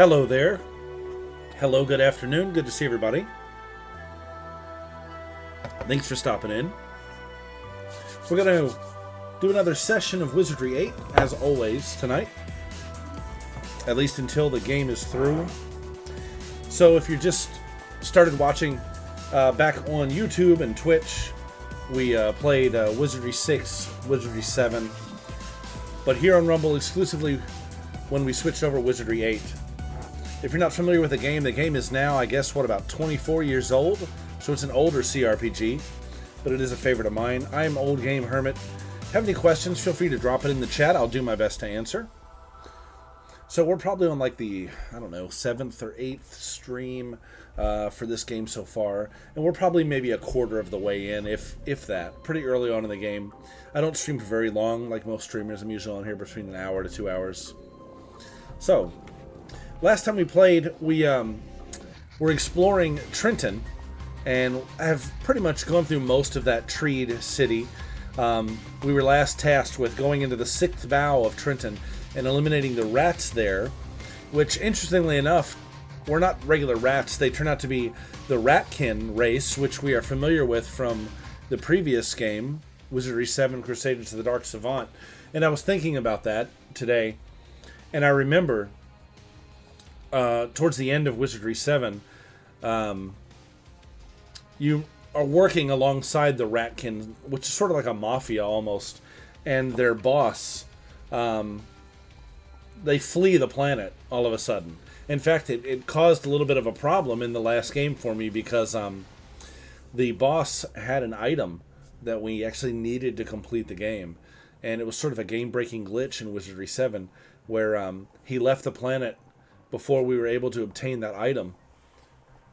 Hello there. Hello, good afternoon. Good to see everybody. Thanks for stopping in. We're going to do another session of Wizardry 8, as always, tonight. At least until the game is through. So if you just started watching back on YouTube and Twitch, we played Wizardry 6, Wizardry 7. But here on Rumble exclusively when we switched over Wizardry 8. If you're not familiar with the game is now, I guess, about 24 years old. So it's an older CRPG, but it is a favorite of mine. I am Old Game Hermit. Have any questions, feel free to drop it in the chat. I'll do my best to answer. So we're probably on like the, 7th or 8th stream for this game so far. And we're probably maybe a quarter of the way in, if that. Pretty early on in the game. I don't stream for very long, like most streamers. I'm usually on here between an hour to 2 hours. So, last time we played, we were exploring Trynton, and have pretty much gone through most of that treed city. We were last tasked with going into the 6th bow of Trynton and eliminating the rats there, which, interestingly enough, were not regular rats. They turn out to be the ratkin race, which we are familiar with from the previous game, Wizardry 7 Crusaders to the Dark Savant. And I was thinking about that today, and I remember towards the end of Wizardry 7, you are working alongside the Ratkin, which is sort of like a mafia almost, and their boss, they flee the planet all of a sudden. In fact, it caused a little bit of a problem in the last game for me because the boss had an item that we actually needed to complete the game, and it was sort of a game-breaking glitch in Wizardry 7 where he left the planet before we were able to obtain that item,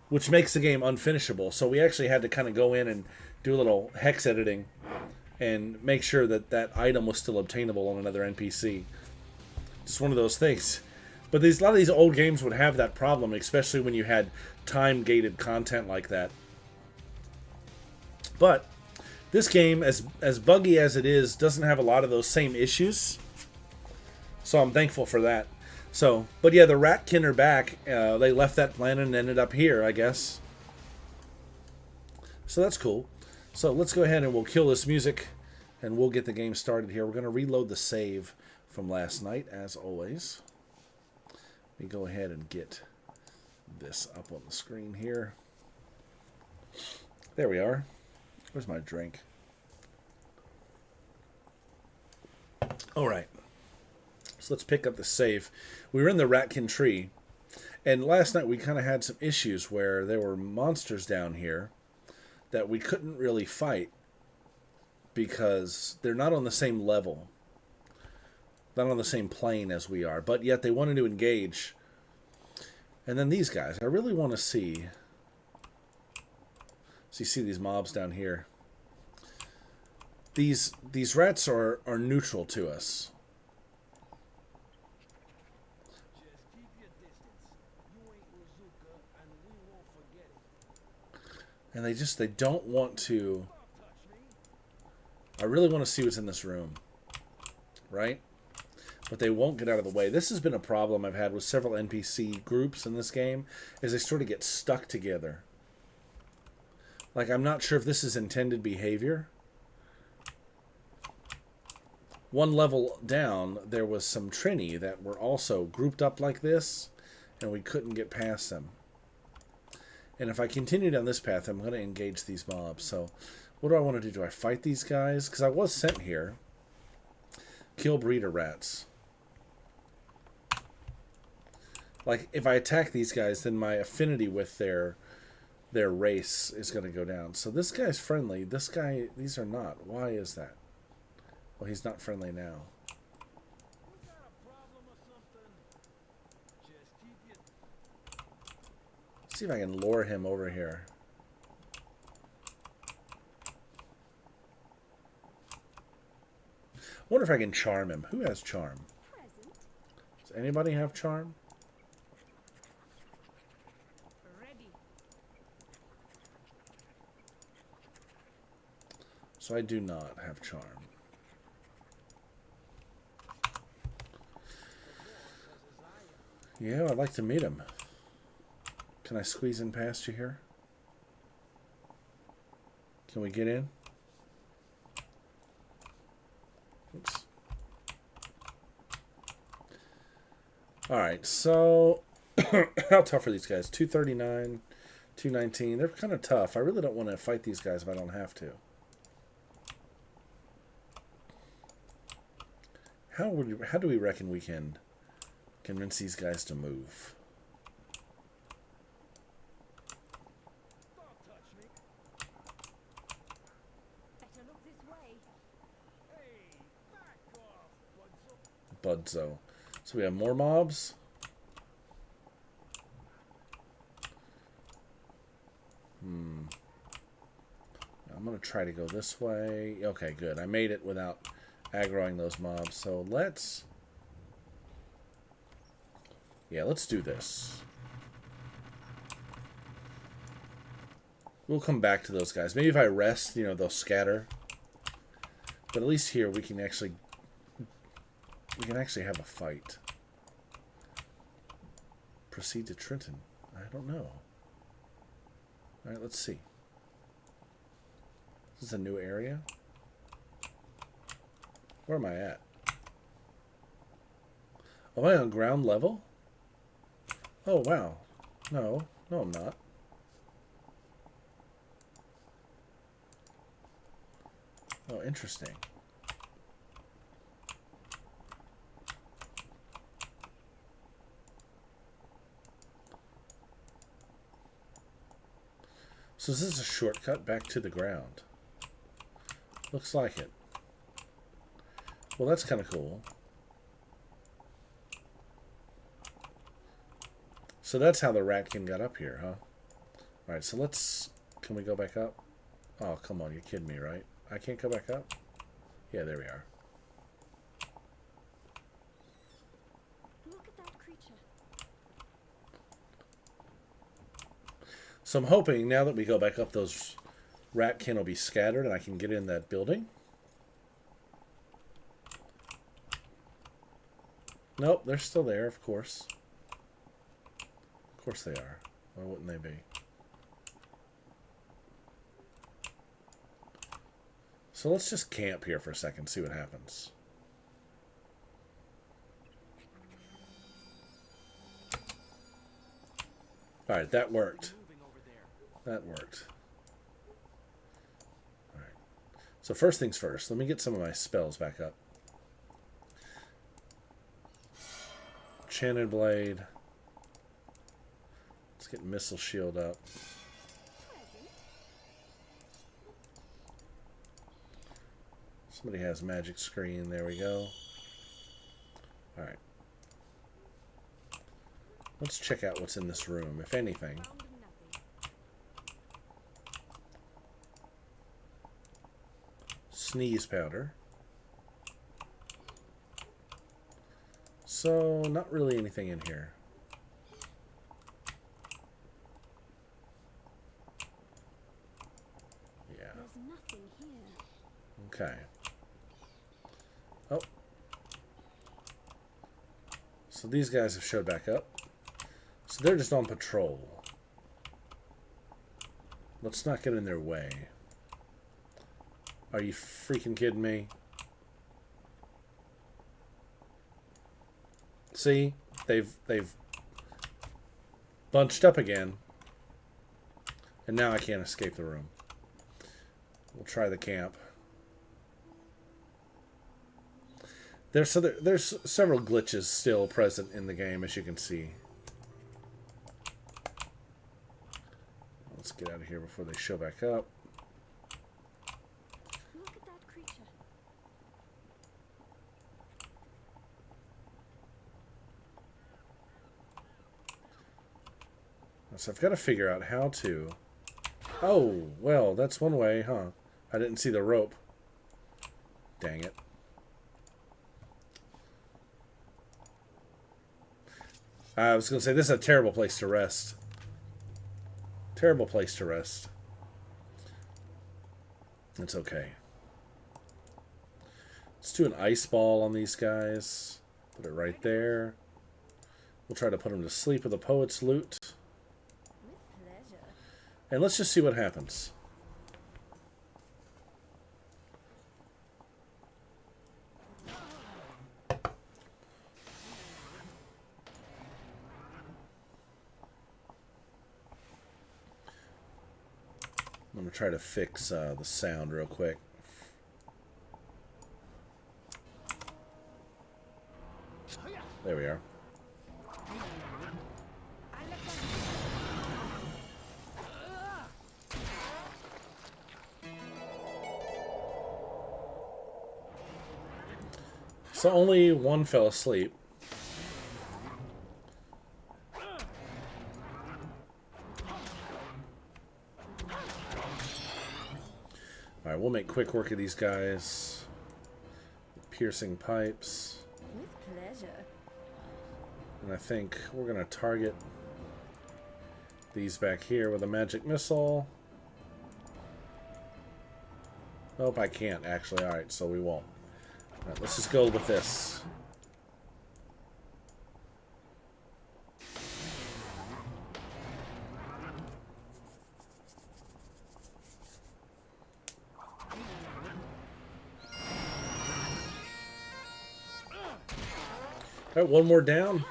which makes the game unfinishable. So we actually had to kind of go in and do a little hex editing and make sure that that item was still obtainable on another NPC. Just one of those things. But a lot of these old games would have that problem, especially when you had time-gated content like that. But this game, as buggy as it is, doesn't have a lot of those same issues. So I'm thankful for that. So, but yeah, the Ratkin are back. They left that planet and ended up here, I guess. So that's cool. So let's go ahead and we'll kill this music, and we'll get the game started here. We're going to reload the save from last night, as always. Let me go ahead and get this up on the screen here. There we are. Where's my drink? All right. So let's pick up the save. We were in the Ratkin tree, and last night we kind of had some issues where there were monsters down here that we couldn't really fight because they're not on the same level, not on the same plane as we are, but yet they wanted to engage. And then these guys, I really want to see. So you see these mobs down here. These rats are neutral to us. And they don't want to. I really want to see what's in this room, right? But they won't get out of the way. This has been a problem I've had with several NPC groups in this game, is they sort of get stuck together. Like, I'm not sure if this is intended behavior. One level down, there was some Trini that were also grouped up like this, and we couldn't get past them. And if I continue down this path, I'm going to engage these mobs. So what do I want to do? Do I fight these guys? Because I was sent here. Kill breeder rats. Like, if I attack these guys, then my affinity with their race is going to go down. So this guy's friendly. This guy, these are not. Why is that? Well, he's not friendly now. See if I can lure him over here. Wonder if I can charm him. Who has charm? Does anybody have charm? So I do not have charm. Yeah, I'd like to meet him. Can I squeeze in past you here? Can we get in? Oops. Alright, so how tough are these guys? 239, 219. They're kind of tough. I really don't want to fight these guys if I don't have to. How do we reckon we can convince these guys to move? Budzo. So we have more mobs. I'm going to try to go this way. Okay, good. I made it without aggroing those mobs. So let's... Yeah, let's do this. We'll come back to those guys. Maybe if I rest, you know, they'll scatter. But at least here we can actually have a fight. Proceed to Trynton. I don't know. Alright, let's see. This is a new area. Where am I at? Am I on ground level? Oh, wow. No, I'm not. Oh, interesting. So is this a shortcut back to the ground? Looks like it. Well, that's kind of cool. So that's how the ratkin got up here, huh? Alright, so let's... Can we go back up? Oh, come on, you're kidding me, right? I can't go back up? Yeah, there we are. Look at that creature. So I'm hoping now that we go back up, those ratkin will be scattered and I can get in that building. Nope, they're still there, of course. Of course they are. Why wouldn't they be? So let's just camp here for a second, see what happens. Alright, that worked. That worked. Alright. So first things first, let me get some of my spells back up. Enchanted Blade. Let's get Missile Shield up. Somebody has Magic Screen. There we go. Alright. Let's check out what's in this room, if anything. Sneeze powder. So, not really anything in here. Yeah. There's nothing here. Okay. Oh. So these guys have showed back up. So they're just on patrol. Let's not get in their way. Are you freaking kidding me? See? They've bunched up again. And now I can't escape the room. We'll try the camp. There's several glitches still present in the game, as you can see. Let's get out of here before they show back up. Look at that creature. So I've got to figure out how to... Oh, well, that's one way, huh? I didn't see the rope. Dang it. I was going to say, this is a terrible place to rest. Terrible place to rest. It's okay. Let's do an ice ball on these guys. Put it right there. We'll try to put him to sleep with the poet's loot. With pleasure. And let's just see what happens. I'm going to try to fix the sound real quick. There we are. So only one fell asleep. Alright, we'll make quick work of these guys. Piercing pipes. With pleasure. And I think we're going to target these back here with a magic missile. Nope, I can't actually. Alright, so we won't. Alright, let's just go with this. Alright, one more down.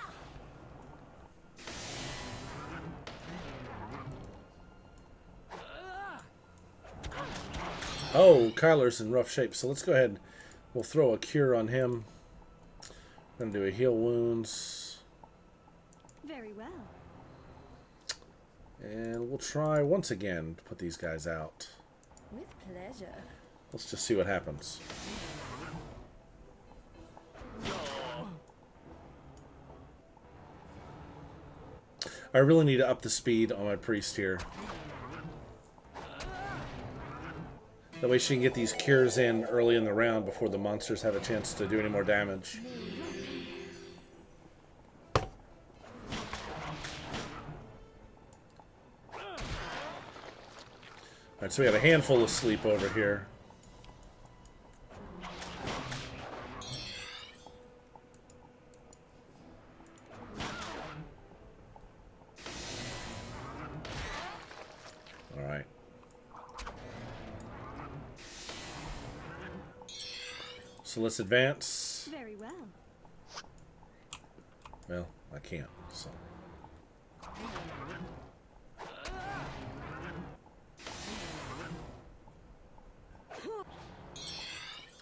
Oh, Kyler's in rough shape, so let's go ahead. We'll throw a cure on him. Gonna do a heal wounds. Very well. And we'll try once again to put these guys out. With pleasure. Let's just see what happens. I really need to up the speed on my priest here. That way she can get these cures in early in the round before the monsters have a chance to do any more damage. Alright, so we got a handful asleep over here. Alright. So let's advance. Very well. Well, I can't, so.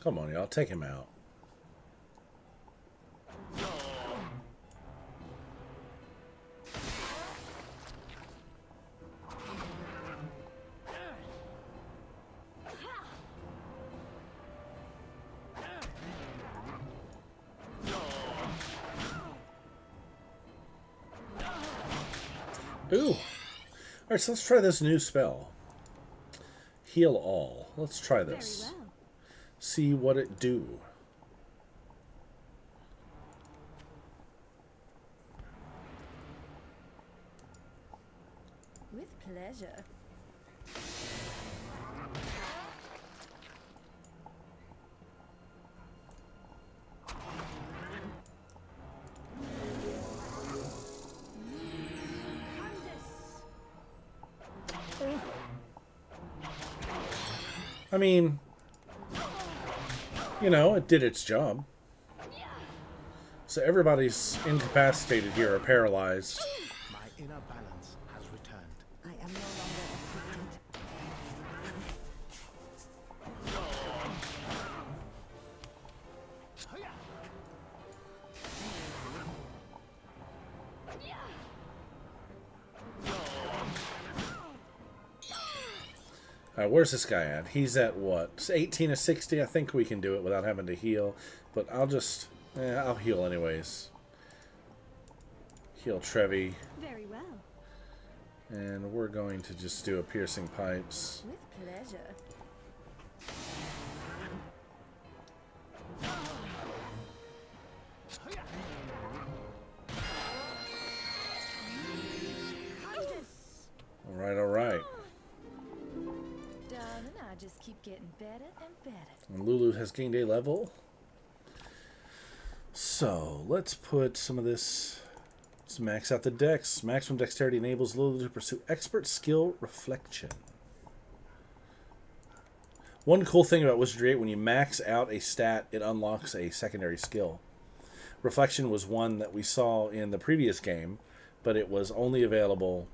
Come on, y'all, take him out. Ooh. Alright, so let's try this new spell. Heal all. Let's try this. Very well. See what it do. With pleasure. I mean, you know, it did its job. So everybody's incapacitated here or paralyzed. My inner balance has returned. I am no longer afflicted. Where's this guy at? He's at what? 18 to 60? I think we can do it without having to heal. But I'll just... I'll heal anyways. Heal Trevi. Very well. And we're going to just do a piercing pipes. With pleasure. Alright, alright. Darling, I just keep getting better and better. And Lulu has gained a level. So, let's put some of this Let's max out the dex. Maximum dexterity enables Lily to pursue expert skill reflection. One cool thing about Wizardry 8, when you max out a stat, it unlocks a secondary skill. Reflection was one that we saw in the previous game, but it was only available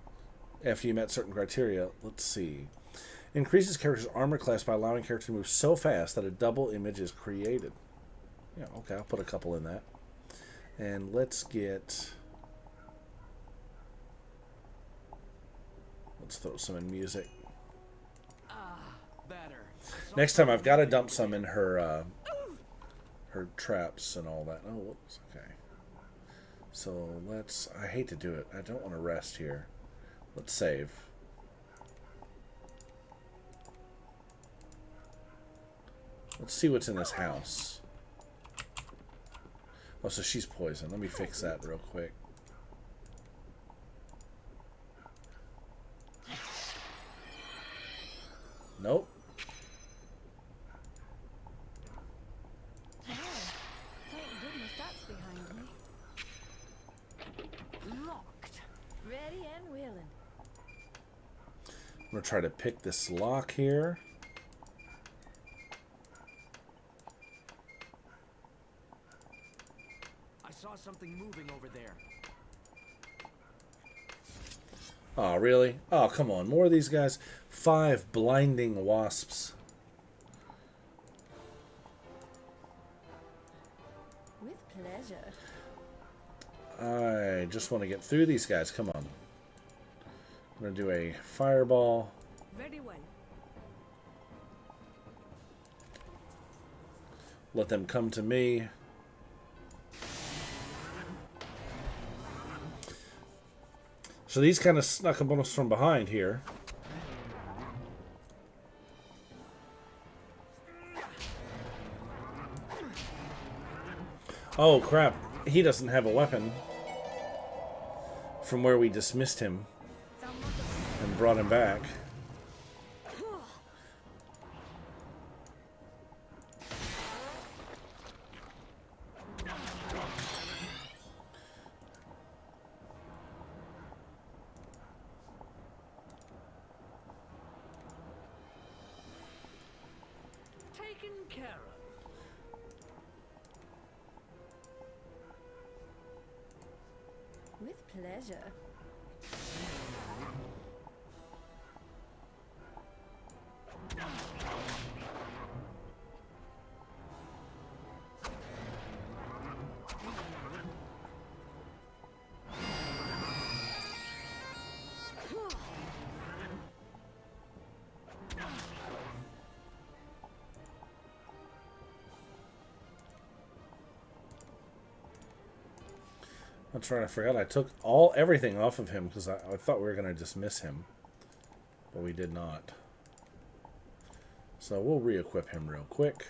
after you met certain criteria. Let's see. Increases character's armor class by allowing character to move so fast that a double image is created. Yeah, okay, I'll put a couple in that. And let's get... Let's throw some in music. Better. Next time I've got to dump some in her her traps and all that. Oh, whoops. Okay. So let's... I hate to do it. I don't want to rest here. Let's save. Let's see what's in this house. Oh, so she's poisoned. Let me fix that real quick. Nope. Oh, thank goodness that's behind me. Locked. Ready and willing. I'm going to try to pick this lock here. I saw something moving over there. Oh, really? Oh, come on. More of these guys. 5 blinding wasps. With pleasure. I just want to get through these guys. Come on. I'm going to do a fireball. Very well. Let them come to me. So these kind of snuck up on us from behind here. Oh, crap. He doesn't have a weapon from where we dismissed him and brought him back. Taken care of. With pleasure. That's right, I forgot I took everything off of him because I thought we were going to dismiss him. But we did not. So we'll re-equip him real quick.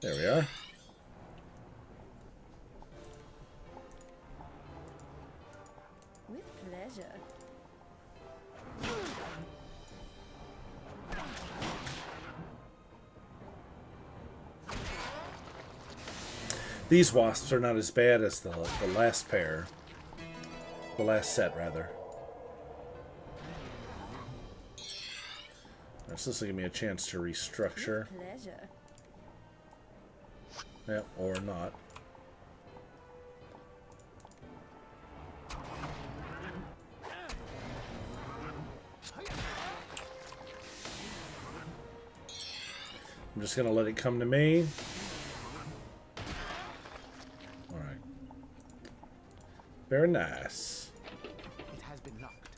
There we are. With pleasure. These wasps are not as bad as the last pair. The last set, rather. So this will give me a chance to restructure. With pleasure. Yeah, or not. I'm just going to let it come to me. Alright. Very nice. It has been locked.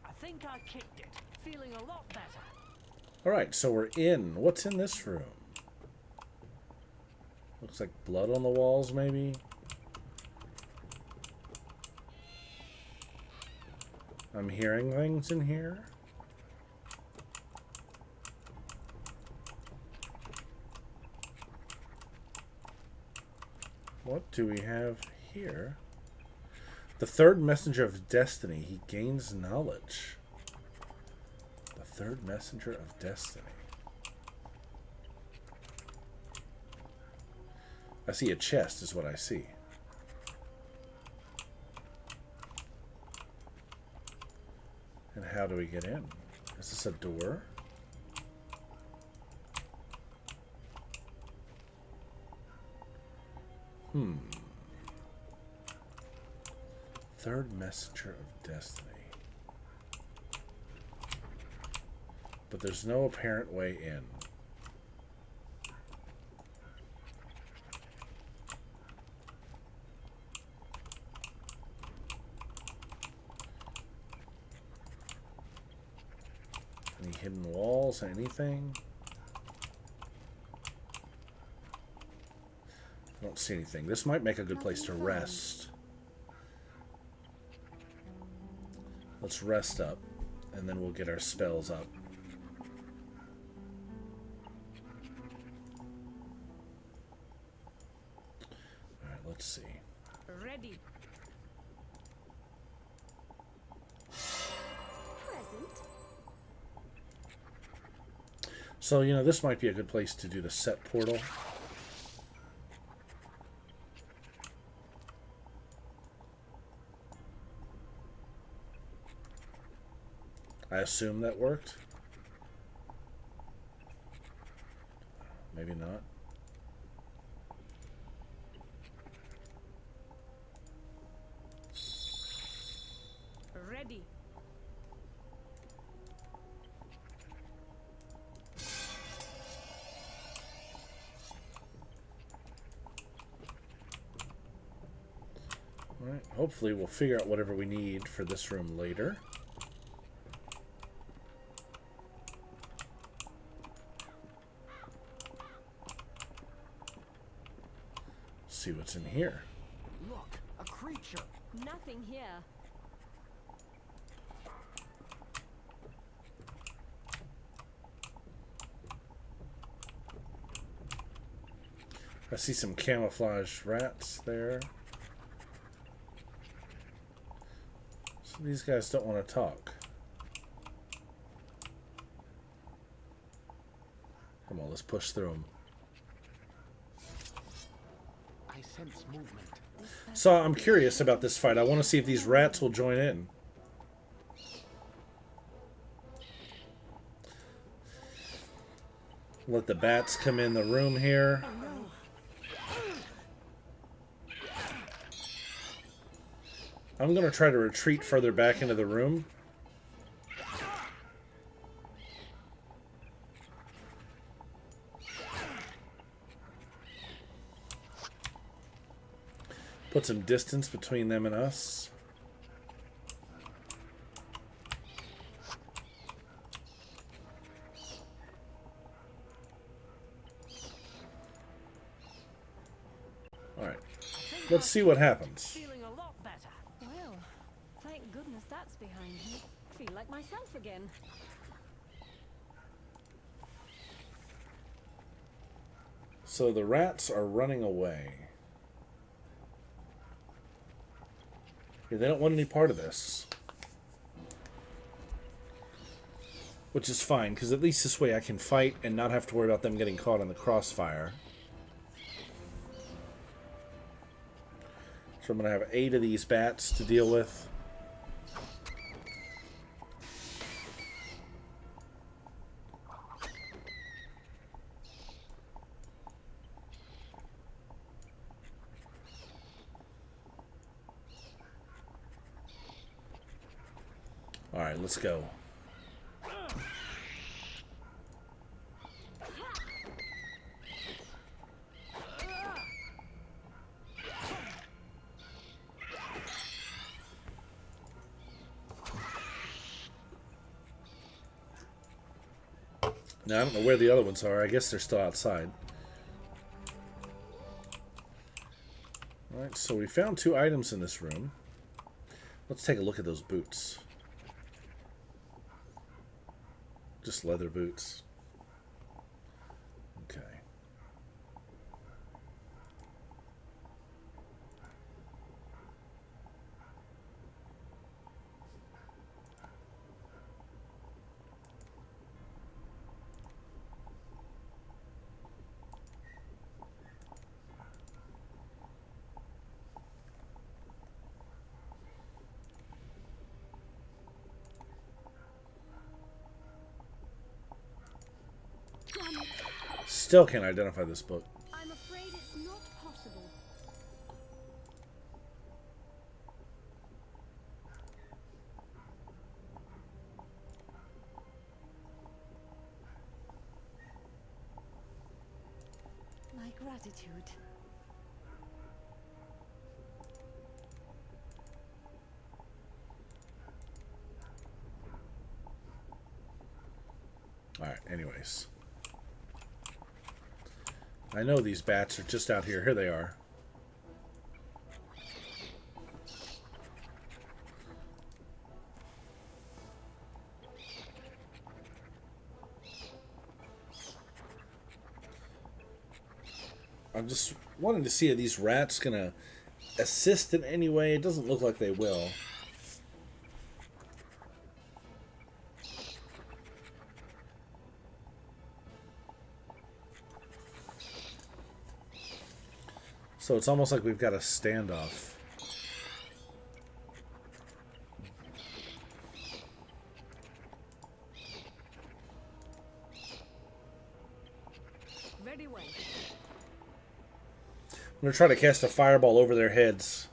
I think I kicked it. Feeling a lot better. Alright, so we're in. What's in this room? Looks like blood on the walls, maybe? I'm hearing things in here. What do we have here? The third messenger of destiny. He gains knowledge. The third messenger of destiny. I see a chest is what I see. And how do we get in? Is this a door? Third messenger of destiny. But there's no apparent way in. Any hidden walls? Anything? I don't see anything. This might make a good place to rest. Let's rest up, and then we'll get our spells up. Alright, let's see. Ready. Present. So, you know, this might be a good place to do the set portal. I assume that worked. Maybe not. Ready. Alright, hopefully we'll figure out whatever we need for this room later. See what's in here. Look, a creature. Nothing here. I see some camouflage rats there. So these guys don't want to talk. Come on, let's push through them. I sense movement. So I'm curious about this fight. I want to see if these rats will join in. Let the bats come in the room here. I'm going to try to retreat further back into the room. Put some distance between them and us. Alright. Let's see what happens. Feeling a lot better. Well, thank goodness that's behind me. Feel like myself again. So the rats are running away. Yeah, they don't want any part of this. Which is fine, because at least this way I can fight and not have to worry about them getting caught in the crossfire. So I'm going to have 8 of these bats to deal with. Alright, let's go. Now, I don't know where the other ones are. I guess they're still outside. Alright, so we found 2 items in this room. Let's take a look at those boots. Just leather boots. Okay. Still can't identify this book. I'm afraid it's not possible. My gratitude. Alright, anyways. I know these bats are just out here. Here they are. I'm just wanting to see, are these rats gonna assist in any way? It doesn't look like they will. So it's almost like we've got a standoff. Very well. I'm going to try to cast a fireball over their heads.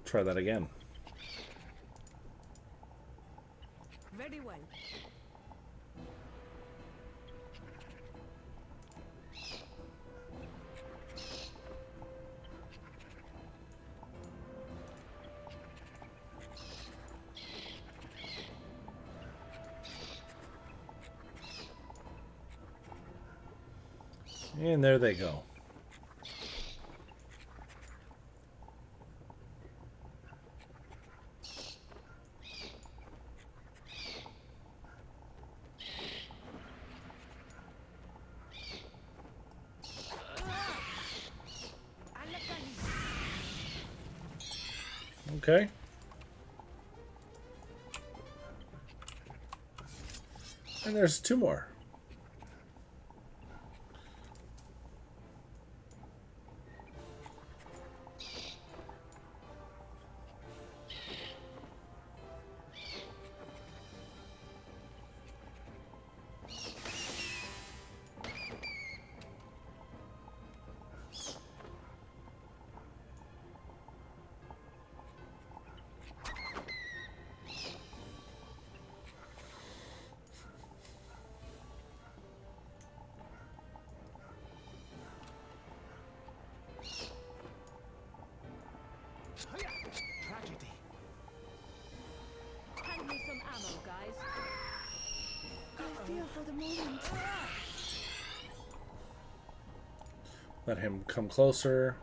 Try that again. Very well. And there they go. Okay. And there's two more. Tragedy. Hand me some ammo, guys. I fear for the moment. Let him come closer.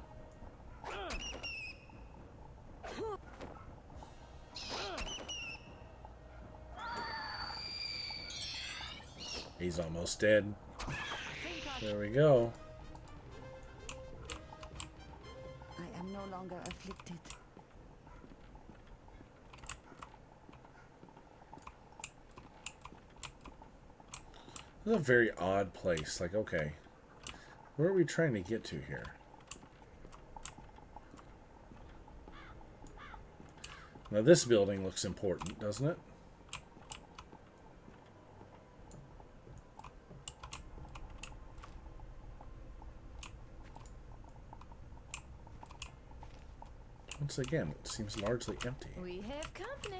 He's almost dead. There we go. I am no longer afflicted. This is a very odd place. Like, okay. Where are we trying to get to here? Now this building looks important, doesn't it? Once again, it seems largely empty. We have company.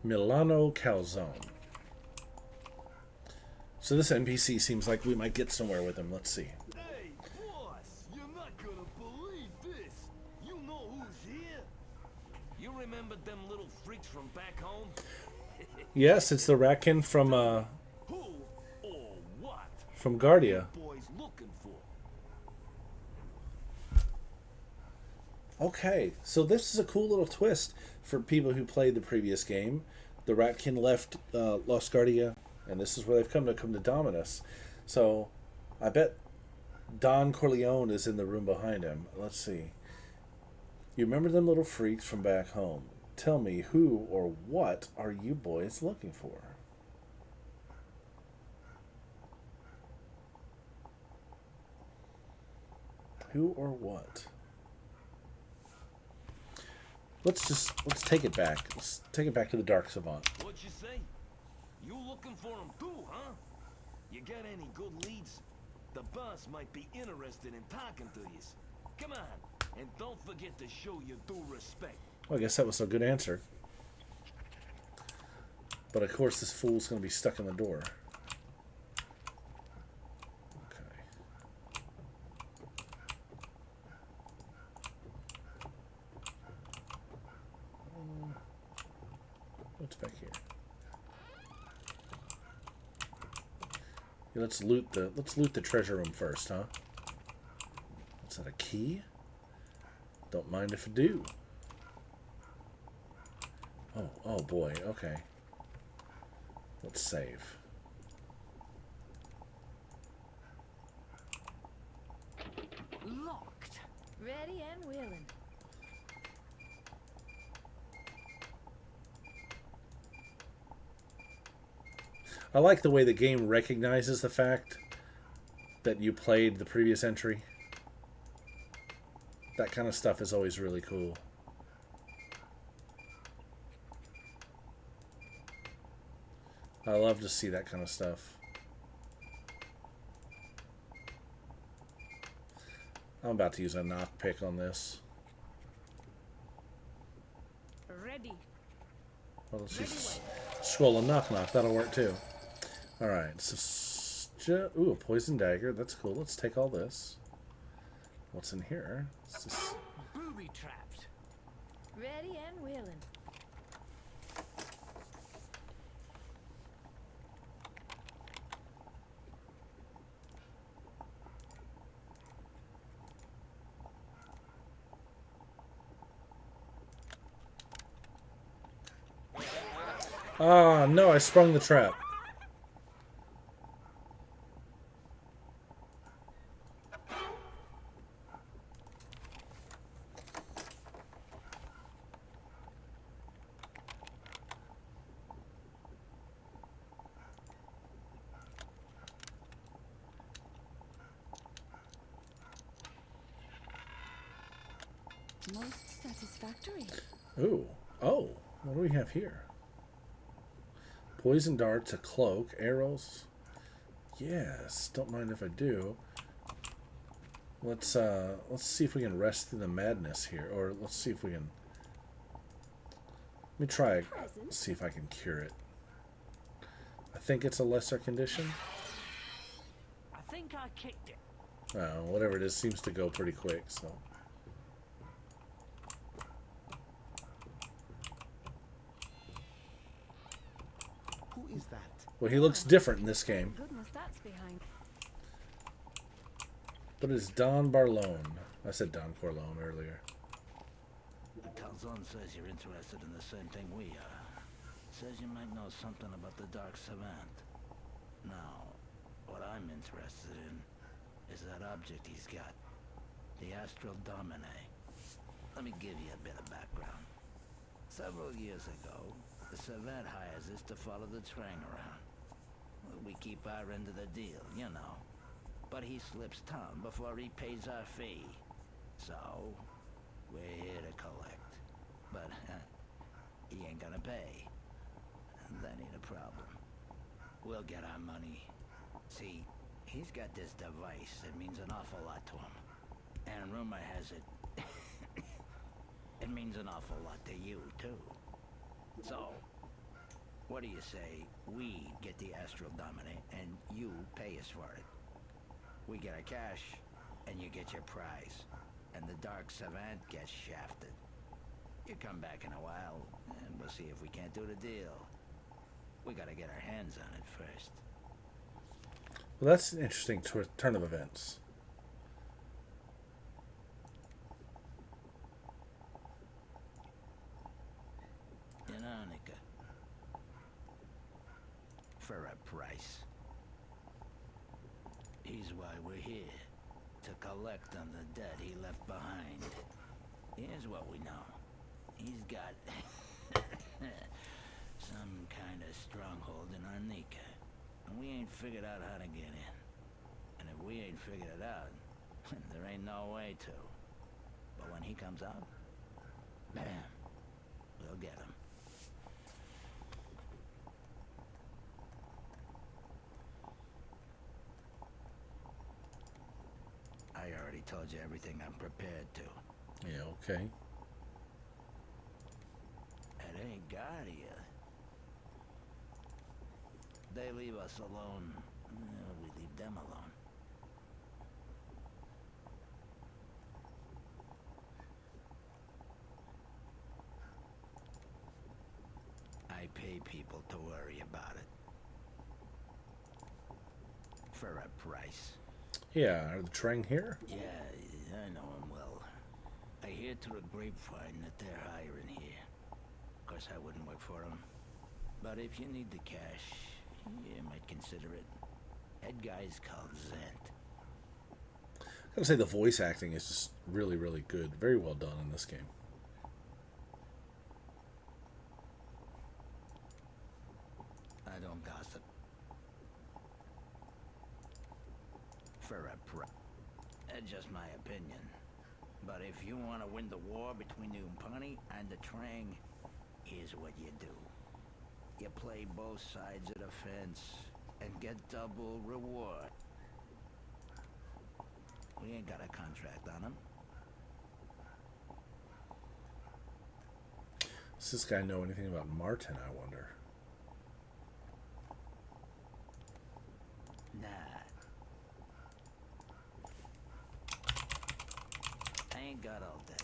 Milano Calzone. So this NPC seems like we might get somewhere with him. Let's see. Hey, boss! You're not gonna believe this! You know who's here? You remember them little freaks from back home? Yes, it's the Ratkin from Who or what? from Guardia. Boys looking for? Okay, so this is a cool little twist for people who played the previous game. The Ratkin left Lost Guardia, and this is where they've come to Dominus. So, I bet Don Corleone is in the room behind him. Let's see. You remember them little freaks from back home? Tell me, who or what are you boys looking for? Who or what? Let's take it back. Let's take it back to the Dark Savant. What you say? You looking for him too, huh? You got any good leads? The boss might be interested in talking to you. Come on, and don't forget to show your due respect. Well, I guess that was a good answer. But of course, this fool's going to be stuck in the door. Okay. What's back here? Yeah, let's loot the treasure room first, huh? Is that a key? Don't mind if I do. Oh boy, okay. Let's save. Locked. Ready and willing. I like the way the game recognizes the fact that you played the previous entry. That kind of stuff is always really cool. I love to see that kind of stuff. I'm about to use a knock pick on this. Ready. Well, let's just scroll and knock knock. That'll work too. Alright, so... Ooh, a poison dagger. That's cool. Let's take all this. What's in here? It's just... Booby traps. Ready and willing. Ah, no, I sprung the trap. Most satisfactory. Ooh. Oh, what do we have here? Poison darts, a cloak, arrows. Yes, don't mind if I do. Let's see if we can rest through the madness here, or let's see if we can. Let me try. See if I can cure it. I think it's a lesser condition. I think I kicked it. Whatever it is seems to go pretty quick. So. Who is that? Well, he looks different in this game. Goodness, that's behind. But it's Don Barlone. I said Don Corleone earlier. Calzone says you're interested in the same thing we are. Says you might know something about the Dark Savant. Now, what I'm interested in is that object he's got. The Astral Domine. Let me give you a bit of background. Several years ago, the Savant hires us to follow the Trang around. We keep our end of the deal, you know. But he slips town before he pays our fee. So, we're here to collect. But, he ain't gonna pay. That ain't a problem. We'll get our money. See, he's got this device that means an awful lot to him. And rumor has it, it means an awful lot to you, too. So, what do you say we get the Astral Domine and you pay us for it? We get our cash, and you get your prize. And the Dark Savant gets shafted. You come back in a while, and we'll see if we can't do the deal. We gotta get our hands on it first. Well, that's an interesting turn of events. You know, Nika, for a price. He's why we're here, to collect on the debt he left behind. Here's what we know. He's got Some kind of stronghold in Arnica. And we ain't figured out how to get in. And if we ain't figured it out, there ain't no way to. But when he comes out, bam, we'll get him. I already told you everything I'm prepared to. Yeah, okay. It ain't Guardia. They leave us alone. We leave them alone. I pay people to worry about it. For a price. Yeah, are the Trang here? Yeah, I know him well. I hear through a grapevine that they're hiring here. Of course, I wouldn't work for them. But if you need the cash, you might consider it. That guy's called Zent. I gotta say the voice acting is just really, really good. Very well done in this game. I don't gossip. For a price. That's just my opinion. But if you want to win the war between the Umpani and the Trang, here's what you do. You play both sides of the fence and get double reward. We ain't got a contract on him. Does this guy know anything about Martin, I wonder? Nah. I ain't got all day.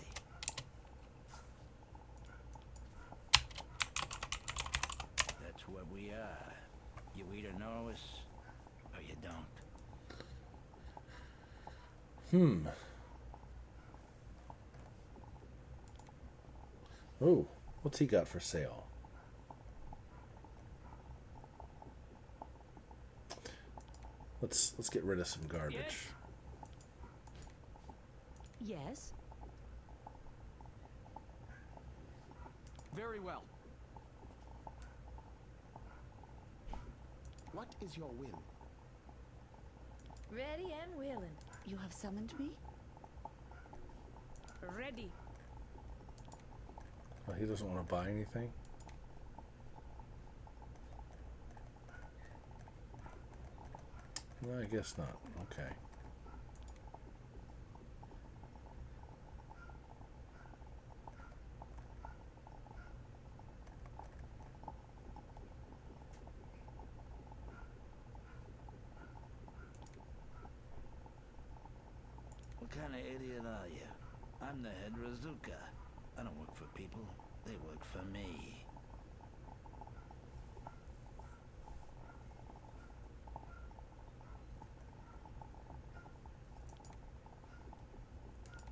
That's what we are. You either know us, or you don't. Oh, what's he got for sale? Let's get rid of some garbage. Yes? Yes? Very well. What is your will? Ready and willing. You have summoned me? Ready. Well, he doesn't want to buy anything. No, I guess not. Okay. What kind of idiot are you? I'm the head Razuka. I don't work for people. They work for me.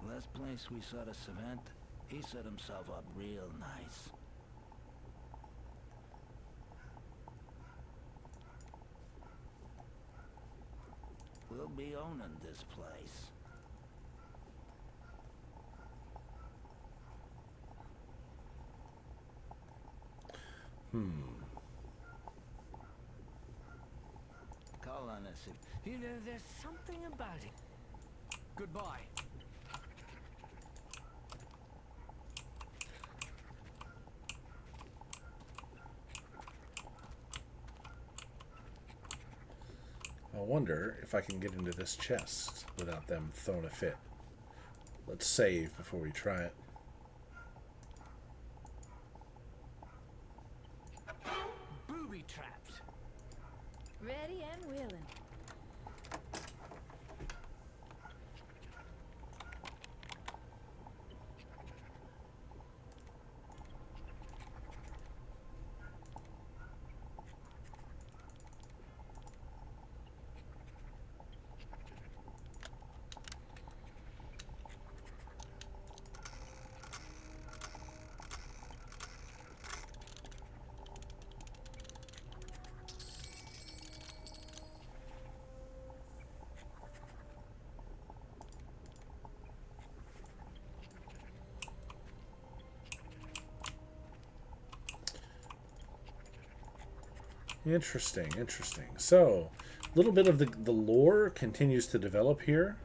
Last place we saw the savant, he set himself up real nice. We'll be owning this place. Call on us if... You know, there's something about it. Goodbye. I wonder if I can get into this chest without them throwing a fit. Let's save before we try it. Booby traps. Ready and willing. Interesting, interesting. So, a little bit of the lore continues to develop here.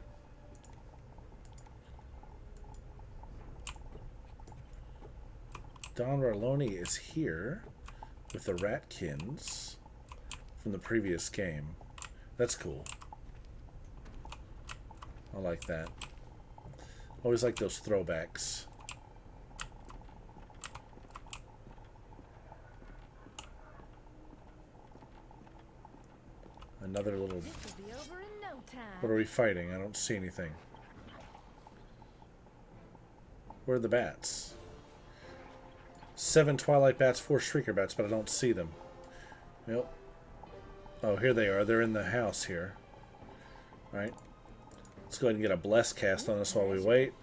Don Rarloni is here with the Ratkins from the previous game. That's cool. I like that. Always like those throwbacks. Another little... This will be over in no time. What are we fighting? I don't see anything. Where are the bats? 7 Twilight Bats, 4 Shrieker Bats, but I don't see them. Yep. Oh, here they are. They're in the house here. Alright. Let's go ahead and get a Bless cast on this while we wait.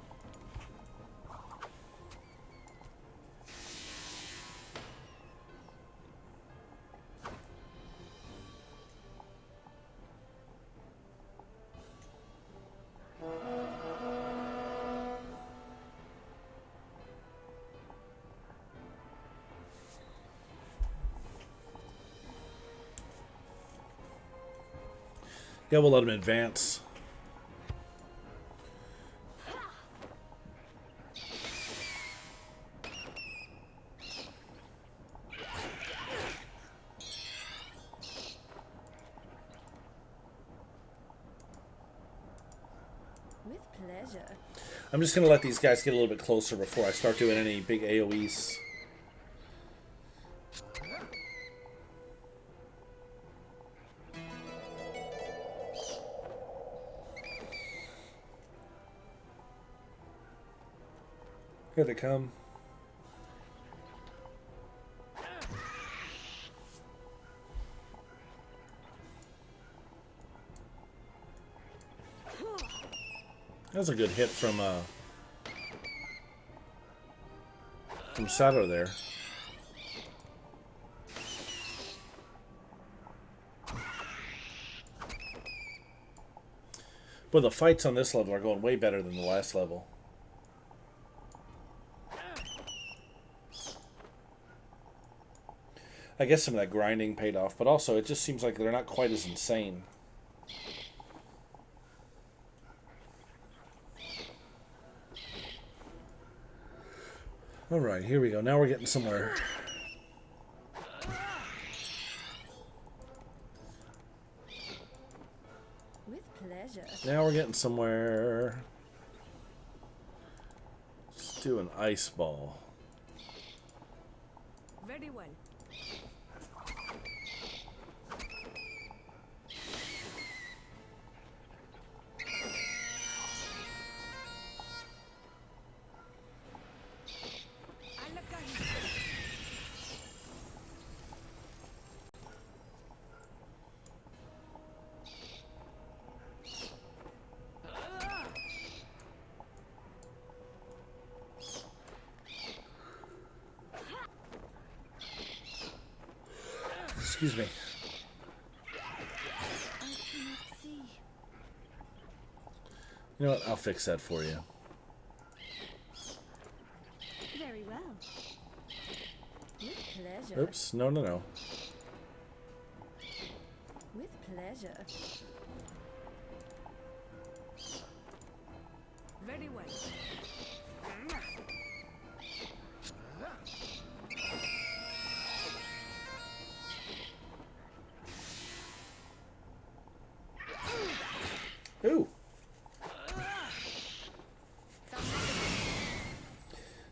Yeah, we'll let him advance. With pleasure. I'm just going to let these guys get a little bit closer before I start doing any big AoEs. Here they come. That was a good hit from Sato there. But the fights on this level are going way better than the last level. I guess some of that grinding paid off, but also it just seems like they're not quite as insane. Alright, here we go. Now we're getting somewhere. With pleasure. Now we're getting somewhere. Let's do an ice ball. Very well. Excuse me. I cannot see. You know what? I'll fix that for you. Very well. With pleasure. Oops. No, no, no. With pleasure. Very well. Ooh.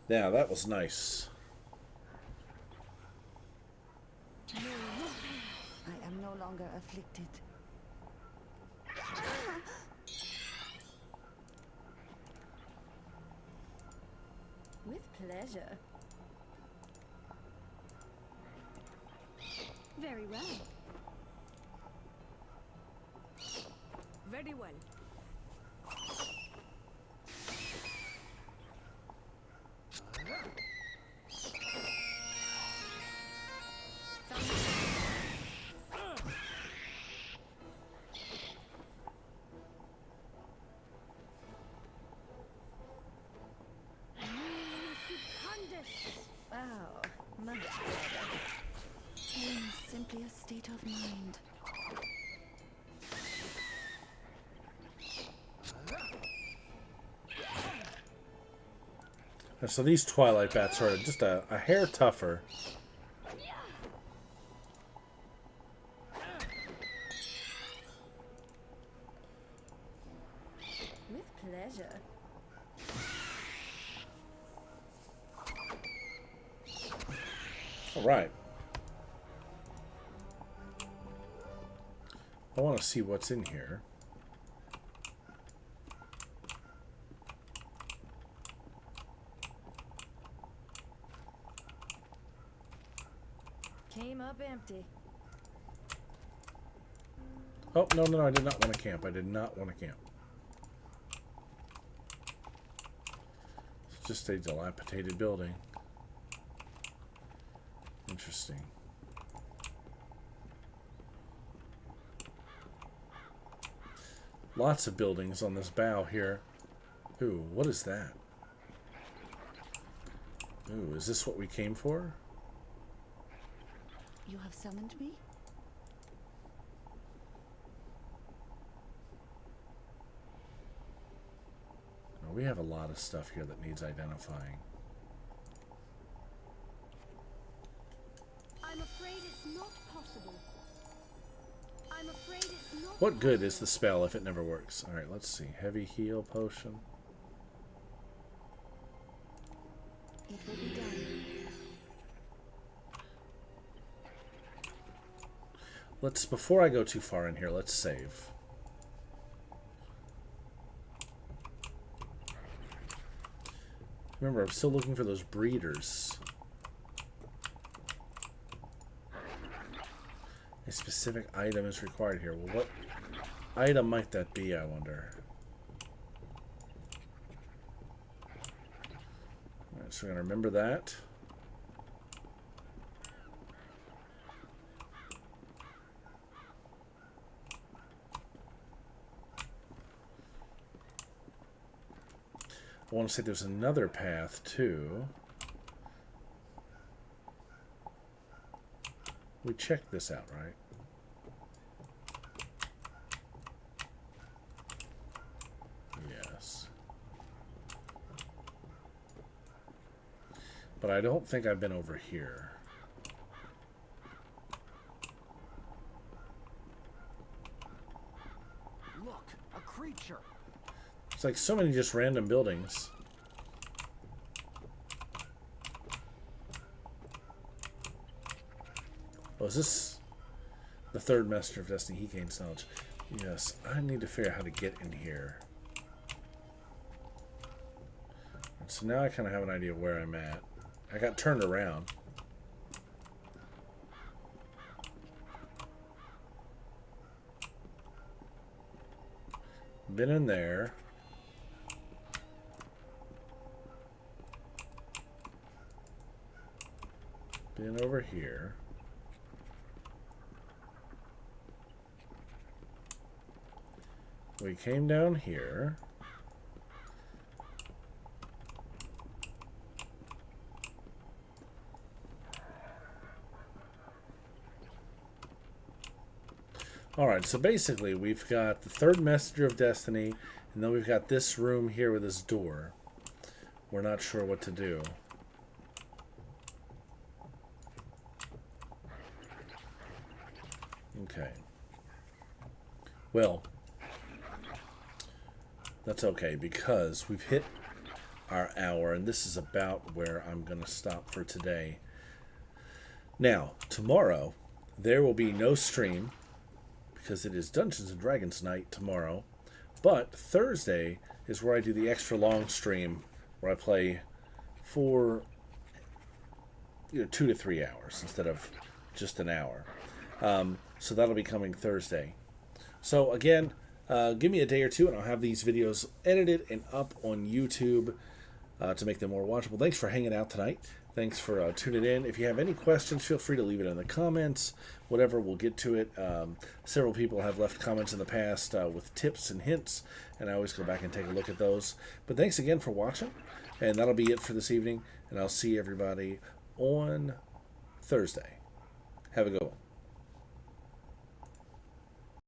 Now, that was nice. I am no longer afflicted. With pleasure. Very well. Very well. Wow, much better. Pain is simply a state of mind. So these Twilight bats are just a hair tougher. With pleasure. All right. I want to see what's in here. Came up empty. Oh, no, no, no, I did not want to camp. I did not want to camp. It's just a dilapidated building. Interesting. Lots of buildings on this bow here. Ooh, what is that? Ooh, is this what we came for? You have summoned me? Oh, we have a lot of stuff here that needs identifying. I'm afraid it's not possible. I'm afraid it's not What good is the spell if it never works? Alright, let's see. Heavy heal potion. It will be done. Let's, before I go too far in here, let's save. Remember, I'm still looking for those breeders. A specific item is required here. Well, what item might that be, I wonder? Alright, so we're going to remember that. I want to say there's another path, too. We checked this out, right? Yes. But I don't think I've been over here. Look, a creature. It's like so many just random buildings. Oh, is this the third Messenger of Destiny? He gains knowledge. Yes, I need to figure out how to get in here. So now I kind of have an idea where I'm at. I got turned around. Been in there. Been over here. We came down here. Alright, so basically we've got the third Messenger of Destiny, and then we've got this room here with this door. We're not sure what to do. Okay. Well, that's okay, because we've hit our hour, and this is about where I'm going to stop for today. Now, tomorrow, there will be no stream, because it is Dungeons & Dragons night tomorrow. But Thursday is where I do the extra long stream, where I play for 2 to 3 hours instead of just an hour. So that'll be coming Thursday. So again, give me a day or two and I'll have these videos edited and up on YouTube to make them more watchable. Thanks for hanging out tonight. Thanks for tuning in. If you have any questions, feel free to leave it in the comments. Whatever, we'll get to it. Several people have left comments in the past with tips and hints, and I always go back and take a look at those. But thanks again for watching, and that'll be it for this evening, and I'll see everybody on Thursday. Have a good one.